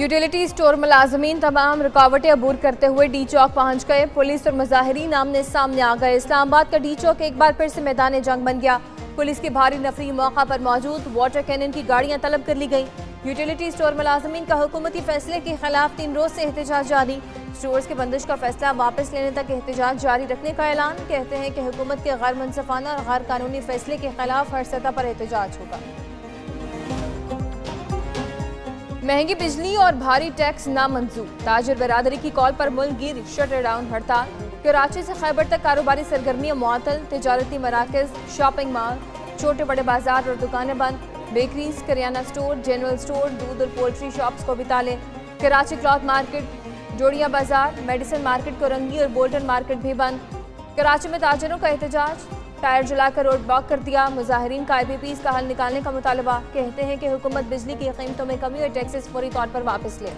Utility store मुलाजमीन तमाम रुकावटें अबूर करते हुए डी चौक पहुंच गए। पुलिस और मुजाहिरीन आमने सामने आ गए। इस्लामाबाद का डी चौक एक बार फिर से मैदान जंग बन गया। पुलिस की भारी नफरी मौका पर मौजूद वाटर कैनन की गाड़ियां तलब कर ली गई। यूटिलिटी स्टोर मुलाजमीन का हुकूमती फैसले के खिलाफ 3 रोज से एहतजाज जारी। स्टोर्स की बंदिश का फैसला वापस लेने तक एहतजाज जारी रखने का ऐलान। कहते हैं कि हुकूमत के गैर मुनसफाना और गैर कानूनी फैसले के खिलाफ हर सतह पर एहतजाज होगा। महंगी बिजली और भारी टैक्स नामंजूर। ताजिर बरादरी की कॉल पर मुल्क गिर शटर डाउन हड़ताल। कराची से खैबर तक कारोबारी सरगर्मियां मुअत्तल। तिजारती मराकज, शॉपिंग मॉल, छोटे बड़े बाजार और दुकानें बंद। Bakeries, kirana store, general store, दूध और पोल्ट्री शॉप्स को भी ताले। कराची क्लॉथ मार्केट, जोड़िया बाजार, मेडिसिन मार्केट, कोरंगी और बोल्टन मार्केट भी बंद। कराची में ताजिरों का एहतजाज। टायर जलाकर रोड ब्लॉक कर दिया। मुजाहिरीन का IPPs का हल निकालने का मुतालबा। कहते हैं कि हुकूमत बिजली की कीमतों में कमी और टैक्सेस फौरी तौर पर वापस ले।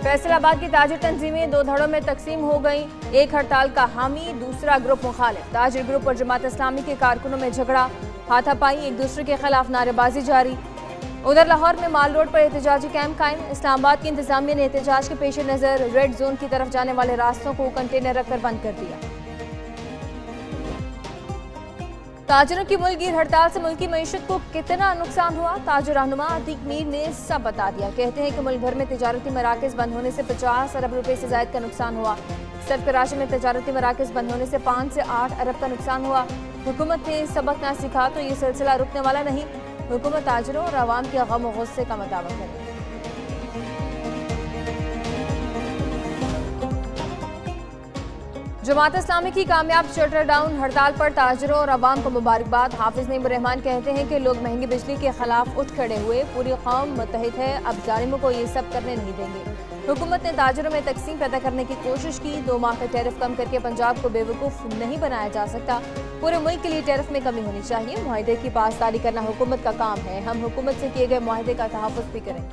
फैसलाबाद की ताजिर तंजीमें 2 धड़ों में तकसीम हो गई। एक हड़ताल का हामी, दूसरा ग्रुप मुखालिफ। ताजिर ग्रुप और जमात इस्लामी के कारकुनों में झगड़ा, हाथापाई, एक दूसरे के खिलाफ नारेबाजी जारी। उधर लाहौर में माल रोड पर एहतजाजी कैंप कायम। इस्लामाबाद की इंतजामिया ने एहतजाज के पेश नजर रेड जोन की तरफ जाने वाले रास्तों को कंटेनर रखकर बंद कर दिया। ताजिरों की मुल्कगीर हड़ताल से मुल्की मईशत को कितना नुकसान हुआ, ताजिर रहनुमा अतीक मीर ने सब बता दिया। कहते हैं कि मुल्क भर में तिजारती मराकज बंद होने से 50 अरब रुपए से ज्यादा का नुकसान हुआ। सिर्फ कराची में तिजारती मराकज बंद होने से 5 से 8 अरब का नुकसान हुआ। हुकूमत ने सबक ना सीखा तो ये सिलसिला रुकने वाला नहीं। हुकूमत ताजिरों और अवाम के गम और गुस्से का मुताबा करे। जमात इस्लामी की कामयाब शटर डाउन हड़ताल पर ताजिरों और अवाम को मुबारकबाद। हाफिज नईम रहमान कहते हैं कि लोग महंगी बिजली के खिलाफ उठ खड़े हुए। पूरी कौम मुत्तहिद है, अब जालिमों को ये सब करने नहीं देंगे। हुकूमत ने ताजिरों में तकसीम पैदा करने की कोशिश की। 2 माह का टैरिफ कम करके पंजाब को बेवकूफ़ नहीं बनाया जा सकता। पूरे मुल्क के लिए टैरिफ में कमी होनी चाहिए। मुआहदे की पासदारी करना हुकूमत का काम है। हम हुकूमत से किए गए मुआहदे का तहफ़्फ़ुज़ भी करें।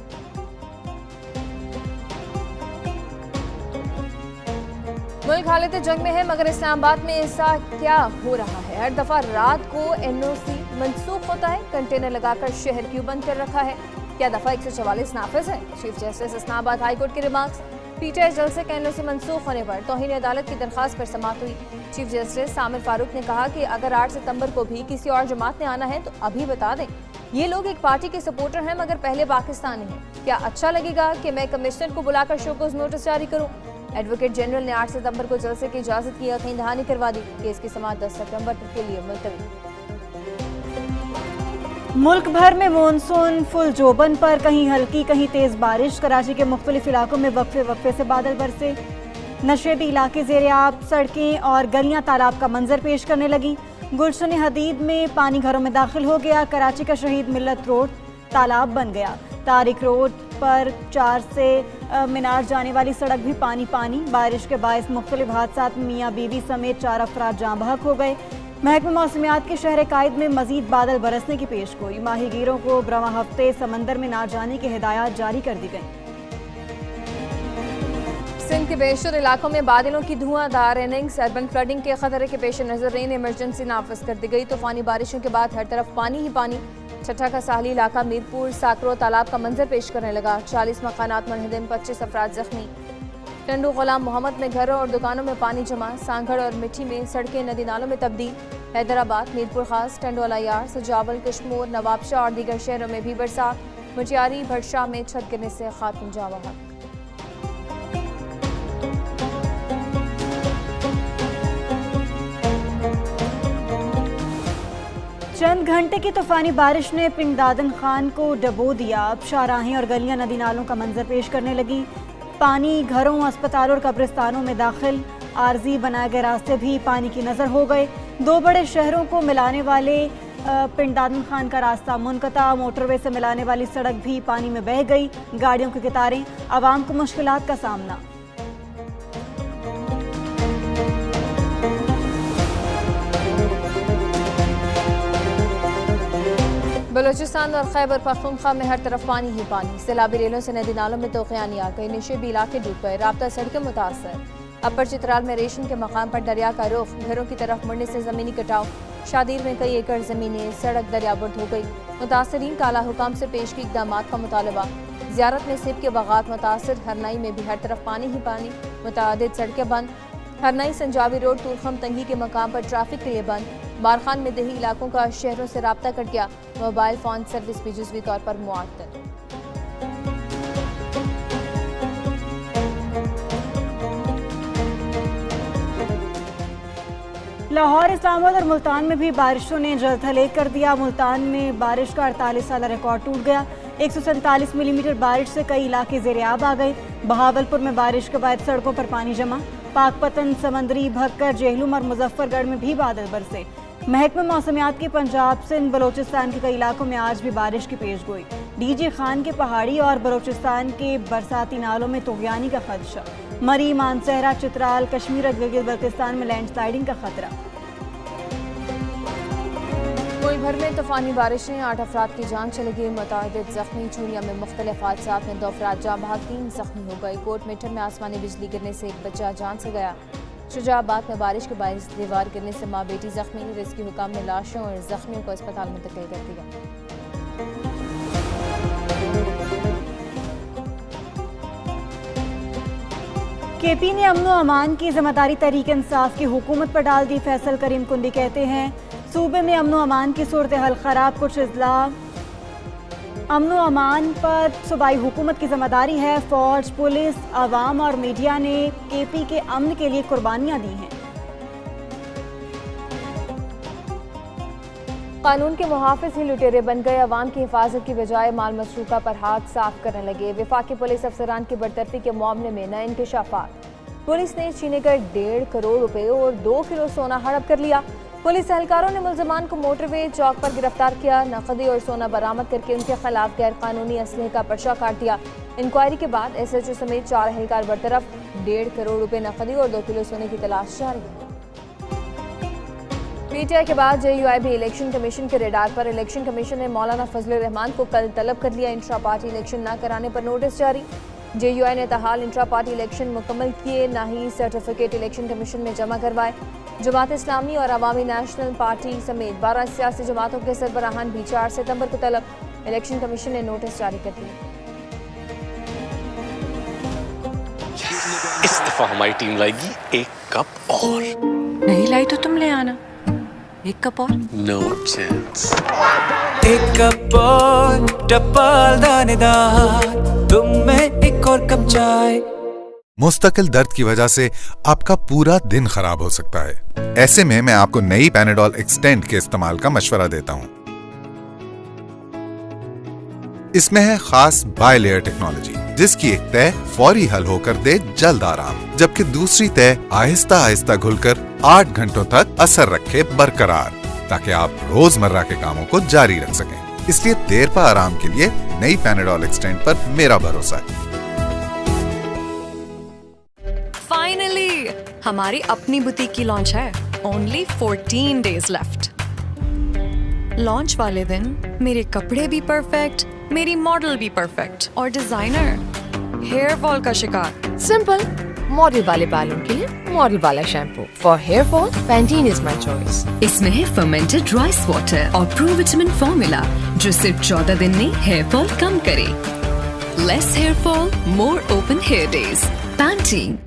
मुल्क हालत जंग में है, मगर इस्लामाबाद में ऐसा क्या हो रहा है? हर दफा रात को NOC मनसूख होता है। कंटेनर लगाकर शहर क्यों बंद कर रखा है? क्या दफा 144 नाफिज है? Chief justice Islamabad high court के रिमार्क्स। PTI जलसे का NOC मनसूख होने पर तौहीन अदालत की दरख्वास्त पर समाअत हुई। चीफ जस्टिस सामिर फारूक ने कहा कि अगर 8 सितंबर को भी किसी और जमात ने आना है तो अभी बता दें। ये लोग एक पार्टी के सपोर्टर हैं मगर पहले पाकिस्तानी हैं। क्या अच्छा लगेगा कि मैं कमिश्नर को बुलाकर शोकॉज नोटिस जारी करूं? एडवोकेट जनरल ने 8 सितंबर को जलसे की इजाजत की यकीन दहानी करवा दी। केस की समाअत 10 सितंबर तक के लिए मुलतवी। मुल्क भर में मानसून फुल जोबन पर, कहीं हल्की कहीं तेज बारिश। कराची के मुख्तलिफ इलाकों में वक्फे वक्फे से बादल बरसे। नशेबी इलाके ज़ेरे आब, सड़कें और गलियां तालाब का मंजर पेश करने लगी। गुलशन हदीद में पानी घरों में दाखिल हो गया। कराची का शहीद मिल्लत रोड तालाब बन गया। तारिक रोड पर 4 से मीनार जाने वाली सड़क भी पानी पानी। बारिश के बायस मुख्तलिफ हादसात में मियाँ बीवी समेत 4 अफराद जाँ बहक हो गए। महकमा मौसमियात के शहर कायद में मजीद बादल बरसने की पेशगोई। माहीगीरों को ब्रह्मा हफ्ते समंदर में ना जाने की हिदायत जारी कर दी गई। सिंध के बेशतर इलाकों में बादलों की धुआंधार इनिंग्स। अर्बन फ्लडिंग के खतरे के पेश नजर रेन इमरजेंसी नाफिज कर दी गई। तूफानी बारिशों के बाद हर तरफ पानी ही पानी। छठा का साहली इलाका मीरपुर साकरो तालाब का मंजर पेश करने लगा। 40 मकानात मुनहदम, 25 अफराद जख्मी। टंडू गुलाम मोहम्मद में घरों और दुकानों में पानी जमा। सांगड़ और मिट्टी में सड़कें नदी नालों में तब्दील। हैदराबाद, मीरपुर खास, टंडो अलायार, सजावल, कश्मोर, नवाबशाह और दीगर शहरों में भी बरसात। मुटियारी, भटशाह में छत गिरने से खातून जाँ बहक। चंद घंटे की तूफानी बारिश ने पिंड दादन खान को डबो दिया। अब शाहराहें और गलियां नदी नालों का मंजर पेश करने लगी। पानी घरों, अस्पतालों और कब्रिस्तानों में दाखिल। आरजी बनाए गए रास्ते भी पानी की नज़र हो गए। 2 बड़े शहरों को मिलाने वाले पिंड दादन खान का रास्ता मुनक़ता। मोटरवे से मिलाने वाली सड़क भी पानी में बह गई। गाड़ियों की कतारें, आवाम को मुश्किलात का सामना। बलूचिस्तान और खैबर पख्तूनख्वा में हर तरफ पानी ही पानी। सैलाबी रेलों से नदी नालों में तोक़यानी आ गई। नशेबी इलाके डूब गए। राब्ता सड़कें मुतासर। अपर चित्राल में रेशम के मकाम पर दरिया का रुख, घरों की तरफ मुड़ने से जमीनी कटाव। शादीर में कई एकड़ जमीनें सड़क दरियाबुर्द हो गई। मुतासरीन का आला हुकाम से पेश की इक़दामात का मुतालबा। ज़ियारत में सेब के बागात मुतासर, हरनाई में भी हर तरफ पानी ही पानी। मुतअद्दिद सड़कें बंद। हरनाई संजावी रोड तुलखम तंगी के मकाम पर ट्रैफिक के लिए बंद। बारखान में दही इलाकों का शहरों से राब्ता कट गया। मोबाइल फ़ोन सर्विस भी जुज़वी तौर पर मुअत्तल। लाहौर, इस्लामाबाद और मुल्तान में भी बारिशों ने जलथलेग कर दिया। मुल्तान में बारिश का 48 साल रिकॉर्ड टूट गया। 147 मिलीमीटर बारिश से कई इलाके ज़ेर-ए-आब आ गए। बहावलपुर में बारिश के बाद सड़कों पर पानी जमा। पाकपतन, समंदरी, भक्कर, जेहलुम और मुजफ्फरगढ़ में भी बादल बरसे। महकमा मौसमियात की पंजाब, सिंध, बलोचिस्तान के कई इलाकों में आज भी बारिश की पेशगोई। डीजे खान के पहाड़ी और बलोचिस्तान के बरसाती नालों में तुग़यानी का खदशा। मरी, मानसहरा, चित्राल, कश्मीर और गिलगित बल्तिस्तान में लैंडस्लाइडिंग का खतरा। मुल्क भर में तूफानी बारिशें, 8 अफराद की जान चली गई। मुतअद्दिद जख्मी। चूनिया में मुख्तलिफ हादसात में 2 अफराद जाँ बहक, 3 जख्मी हो गए। कोट मेठर में आसमानी बिजली गिरने से एक बच्चा जान से गया। शुजाबाद में बारिश के बायस दीवार गिरने से माँ बेटी जख्मी। रेस्क्यू हुकाम ने लाशों और जख्मियों को अस्पताल मुंतकिल कर दिया। केपी ने अमन व अमान की जिम्मेदारी तहरीक इंसाफ की हुकूमत पर डाल दी। फैसल करीम कुंदी कहते हैं सूबे में अमन व अमान की सूरत हाल खराब। कुछ अजला अमन व अमान पर सूबाई हुकूमत की जिम्मेदारी है। फौज, पुलिस, आवाम और मीडिया ने केपी के अमन के लिए कुर्बानियां दी हैं। कानून के मुहाफिज ही लुटेरे बन गए। अवाम की हिफाजत की बजाय माल मसरूका पर हाथ साफ करने लगे। वफाकी पुलिस अफसरान की बरतरफी के मामले में नए इंकशाफात। पुलिस ने छीने गए 1.5 करोड़ रुपए और 2 किलो सोना हड़प कर लिया। पुलिस एहलकारों ने मुल्जमान को मोटरवे चौक पर गिरफ्तार किया। नकदी और सोना बरामद करके उनके खिलाफ गैर कानूनी असलहे का पर्चा काट दिया। इंक्वायरी के बाद SHO समेत 4 एहलकार बरतरफ। 1.5 करोड़ रुपए नकदी और 2 किलो सोने की तलाश जारी है। PTI के बाद JUI भी इलेक्शन कमीशन के रेडार पर। इलेक्शन कमीशन ने मौलाना फजलुर रहमान को कल तलब कर लिया। इंट्रा पार्टी इलेक्शन न कराने पर नोटिस जारी। JUI ने ताहाल इंट्रा पार्टी इलेक्शन मुकम्मल किए, ना ही सर्टिफिकेट इलेक्शन कमीशन में जमा करवाए। जमात इस्लामी और अवामी नेशनल पार्टी समेत 12 सियासी जमातों के सरबराहान भी 4 सितंबर को तलब। इलेक्शन कमीशन ने नोटिस जारी कर दिया। इस दफा हमारी टीम लाएगी एक कप और। नहीं लाई तो तुम ले आना। एक कप और। No chance. एक कप और डबल दानेदार, तुम में एक और कप चाय। मुस्तकिल दर्द की वजह से आपका पूरा दिन खराब हो सकता है। ऐसे में मैं आपको नई पैनाडोल एक्सटेंड के इस्तेमाल का मशवरा देता हूं। इसमें है खास बाय लेयर टेक्नोलॉजी, जिसकी एक तह फौरी हल होकर दे जल्द आराम, जबकि दूसरी तह आहिस्ता आहिस्ता घुलकर 8 घंटों तक असर रखे बरकरार, ताकि आप रोजमर्रा के कामों को जारी रख सकें। इसलिए देर पा आराम के लिए नई पैनाडोल एक्सटेंड पर मेरा भरोसा है। फाइनली हमारी अपनी बुटीक की लॉन्च है। Only 14 days left. लॉन्च वाले दिन मेरे कपड़े भी परफेक्ट, मेरी मॉडल भी परफेक्ट और डिजाइनर। हेयर फॉल का शिकार सिंपल, मॉडल वाले बालों के लिए मॉडल वाला shampoo. For hair fall Pantene is my choice. इसमें है फर्मेंटेड राइस वाटर और प्रो विटामिन फॉर्मूला, जो सिर्फ 14 दिन में हेयर फॉल कम करे। Less hair fall, more open hair days. Pantene.